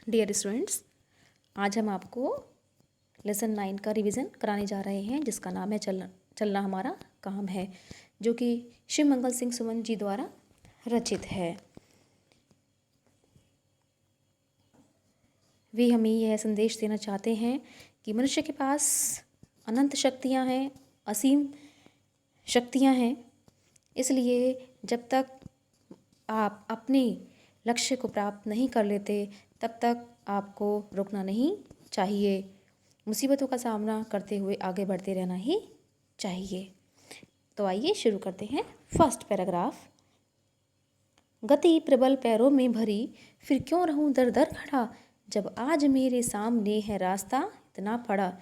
Dear students, आज हम आपको लेसन 9 का रिवीजन कराने जा रहे हैं, जिसका नाम है चलना हमारा काम है, जो कि शिव मंगल सिंह सुमन जी द्वारा रचित है। वे हमें यह संदेश देना चाहते हैं कि मनुष्य के पास अनंत शक्तियाँ हैं, असीम शक्तियाँ हैं। इसलिए जब तक आप अपने लक्ष्य को प्राप्त नहीं कर लेते तब तक आपको रुकना नहीं चाहिए। मुसीबतों का सामना करते हुए आगे बढ़ते रहना ही चाहिए। तो आइए शुरू करते हैं। First paragraph. गति प्रबल पैरों में भरी, फिर क्यों रहूं दर दर खड़ा, जब आज मेरे सामने है रास्ता इतना पड़ा,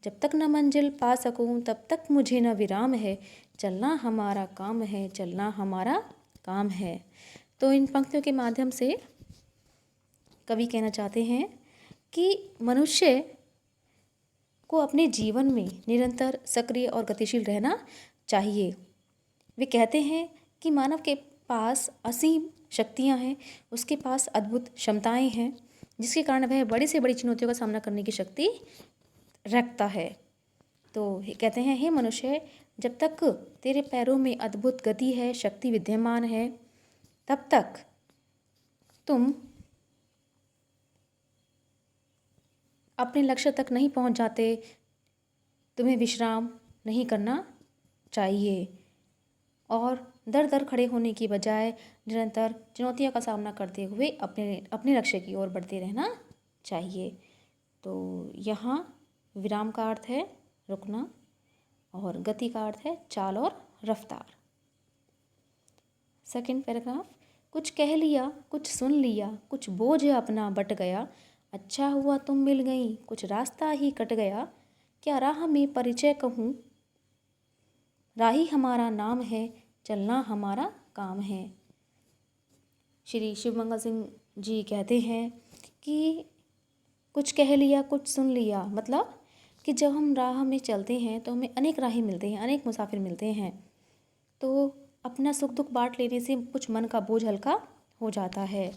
जब तक न मंजिल पा सकूं तब तक मुझे न विराम है, चलना हमारा काम है, चलना हमारा काम है। तो इन पंक्तियों के माध्यम से कवि कहना चाहते हैं कि मनुष्य को अपने जीवन में निरंतर सक्रिय और गतिशील रहना चाहिए। वे कहते हैं कि मानव के पास असीम शक्तियां हैं, उसके पास अद्भुत क्षमताएं हैं, जिसके कारण वह बड़ी से बड़ी चुनौतियों का सामना करने की शक्ति रखता है। तो कहते हैं, हे मनुष्य, जब तक तेरे पैरों में अद्भुत गति है, शक्ति विद्यमान है, तब तक तुम अपने लक्ष्य तक नहीं पहुंच जाते। तुम्हें विश्राम नहीं करना चाहिए और दर दर खड़े होने की बजाय निरंतर चुनौतियों का सामना करते हुए अपने लक्ष्य की ओर बढ़ते रहना चाहिए। तो यहाँ विराम का अर्थ है रुकना और गति का अर्थ है चाल और रफ्तार। Second paragraph. कुछ कह लिया, कुछ सुन लिया, कुछ बोझ अपना बट गया, अच्छा हुआ तुम मिल गई, कुछ रास्ता ही कट गया, क्या राह में परिचय कहूँ, राही हमारा नाम है, चलना हमारा काम है। श्री शिव मंगल सिंह जी कहते हैं कि कुछ कह लिया, कुछ सुन लिया, मतलब कि जब हम राह में चलते हैं तो हमें अनेक राही मिलते हैं, अनेक मुसाफिर मिलते हैं, तो अपना सुख दुख बांट लेने से कुछ मन का बोझ हल्का हो जाता है।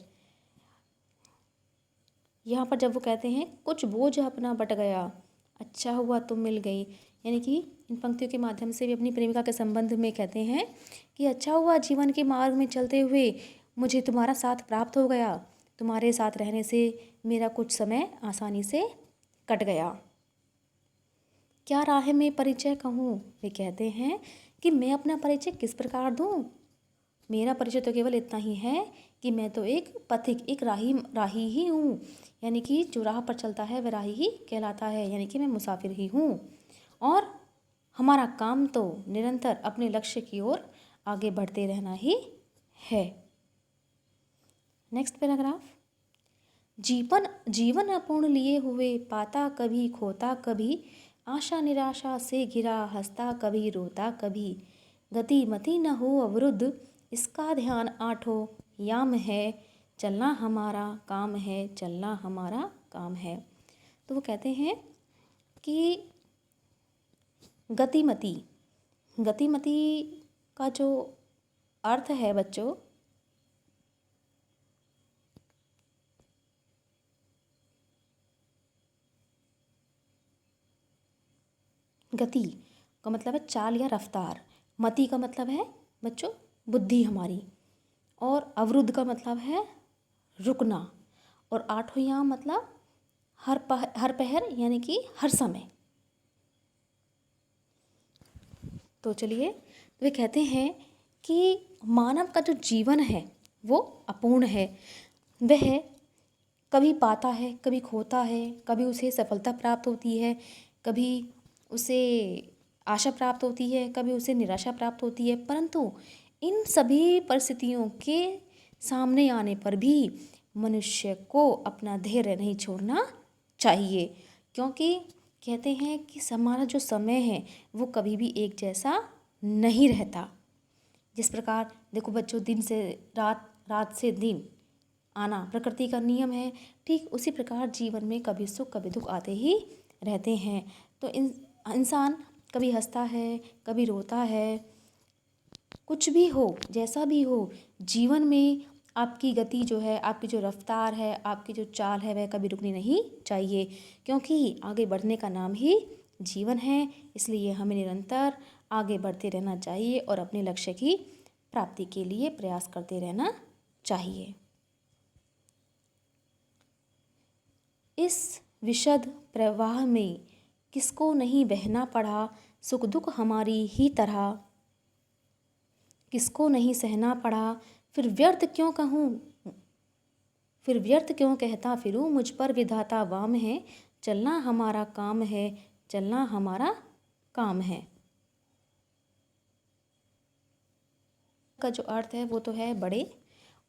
यहाँ पर जब वो कहते हैं कुछ बोझ अपना बट गया, अच्छा हुआ तुम मिल गई, यानी कि इन पंक्तियों के माध्यम से भी अपनी प्रेमिका के संबंध में कहते हैं कि अच्छा हुआ जीवन के मार्ग में चलते हुए मुझे तुम्हारा साथ प्राप्त हो गया, तुम्हारे साथ रहने से मेरा कुछ समय आसानी से कट गया। क्या राह में परिचय कहूँ, वे कहते हैं कि मैं अपना परिचय किस प्रकार दूँ। मेरा परिचय तो केवल इतना ही है कि मैं तो एक पथिक, एक राही ही हूँ, यानी कि जो राह पर चलता है वह राही ही कहलाता है, यानी कि मैं मुसाफिर ही हूँ और हमारा काम तो निरंतर अपने लक्ष्य की ओर आगे बढ़ते रहना ही है। Next paragraph. जीवन अपूर्ण लिए हुए, पाता कभी खोता कभी, आशा निराशा से घिरा, हंसता कभी रोता कभी, गति मति न हो अवरुद्ध, इसका ध्यान आठों याम है, चलना हमारा काम है, चलना हमारा काम है। तो वो कहते हैं कि गतिमति का जो अर्थ है बच्चों, गति का मतलब है चाल या रफ्तार, मति का मतलब है बच्चों बुद्धि हमारी, और अवरुद्ध का मतलब है रुकना, और आठों याम मतलब हर पहर यानी कि हर समय। तो चलिए, वे कहते हैं कि मानव का जो जीवन है वो अपूर्ण है। वह कभी पाता है, कभी खोता है, कभी उसे सफलता प्राप्त होती है, कभी उसे आशा प्राप्त होती है, कभी उसे निराशा प्राप्त होती है, परंतु इन सभी परिस्थितियों के सामने आने पर भी मनुष्य को अपना धैर्य नहीं छोड़ना चाहिए, क्योंकि कहते हैं कि हमारा जो समय है वो कभी भी एक जैसा नहीं रहता। जिस प्रकार देखो बच्चों, दिन से रात, रात से दिन आना प्रकृति का नियम है, ठीक उसी प्रकार जीवन में कभी सुख कभी दुख आते ही रहते हैं। तो इंसान कभी हंसता है, कभी रोता है, कुछ भी हो, जैसा भी हो, जीवन में आपकी गति जो है, आपकी जो रफ्तार है, आपकी जो चाल है, वह कभी रुकनी नहीं चाहिए, क्योंकि आगे बढ़ने का नाम ही जीवन है। इसलिए हमें निरंतर आगे बढ़ते रहना चाहिए और अपने लक्ष्य की प्राप्ति के लिए प्रयास करते रहना चाहिए। इस विशद प्रवाह में किसको नहीं बहना पड़ा, सुख दुख हमारी ही तरह, किसको नहीं सहना पड़ा, फिर व्यर्थ क्यों कहूँ, फिर व्यर्थ क्यों कहता फिरूँ, मुझ पर विधाता वाम है, चलना हमारा काम है, चलना हमारा काम है। का जो अर्थ है वो तो है बड़े,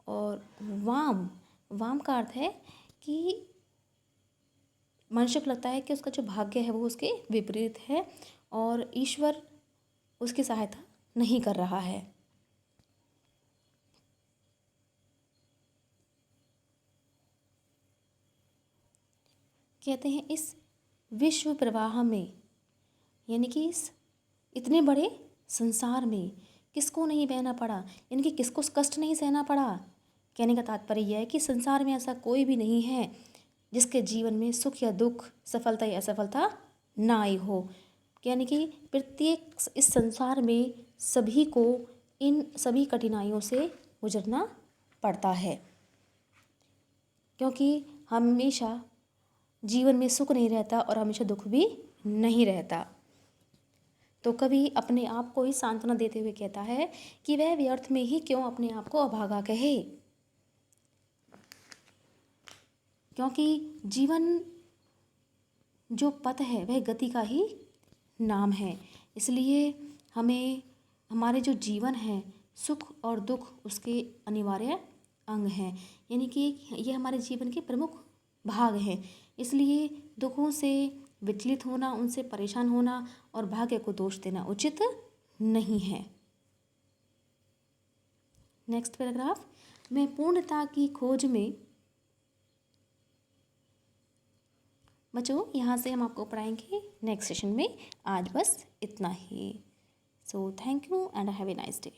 और वाम, वाम का अर्थ है कि मनुष्य को लगता है कि उसका जो भाग्य है वो उसके विपरीत है और ईश्वर उसकी सहायता नहीं कर रहा है। कहते हैं इस विश्व प्रवाह में, यानी कि इस इतने बड़े संसार में किसको नहीं बहना पड़ा, यानी कि किसको कष्ट नहीं सहना पड़ा। कहने का तात्पर्य यह है कि संसार में ऐसा कोई भी नहीं है जिसके जीवन में सुख या दुख, सफलता या असफलता ना आई हो। यानी कि प्रत्येक इस संसार में सभी को इन सभी कठिनाइयों से गुजरना पड़ता है, क्योंकि हमेशा जीवन में सुख नहीं रहता और हमेशा दुख भी नहीं रहता। तो कवि अपने आप को ही सांत्वना देते हुए कहता है कि वह व्यर्थ में ही क्यों अपने आप को अभागा कहे, क्योंकि जीवन जो पथ है वह गति का ही नाम है। इसलिए हमें हमारे जो जीवन है, सुख और दुख उसके अनिवार्य अंग हैं, यानी कि ये हमारे जीवन के प्रमुख भाग हैं। इसलिए दुखों से विचलित होना, उनसे परेशान होना और भाग्य को दोष देना उचित नहीं है। नेक्स्ट पैराग्राफ, मैं पूर्णता की खोज में। बच्चों यहाँ से हम आपको पढ़ाएंगे नेक्स्ट सेशन में। आज बस इतना ही। So thank you and have a nice day.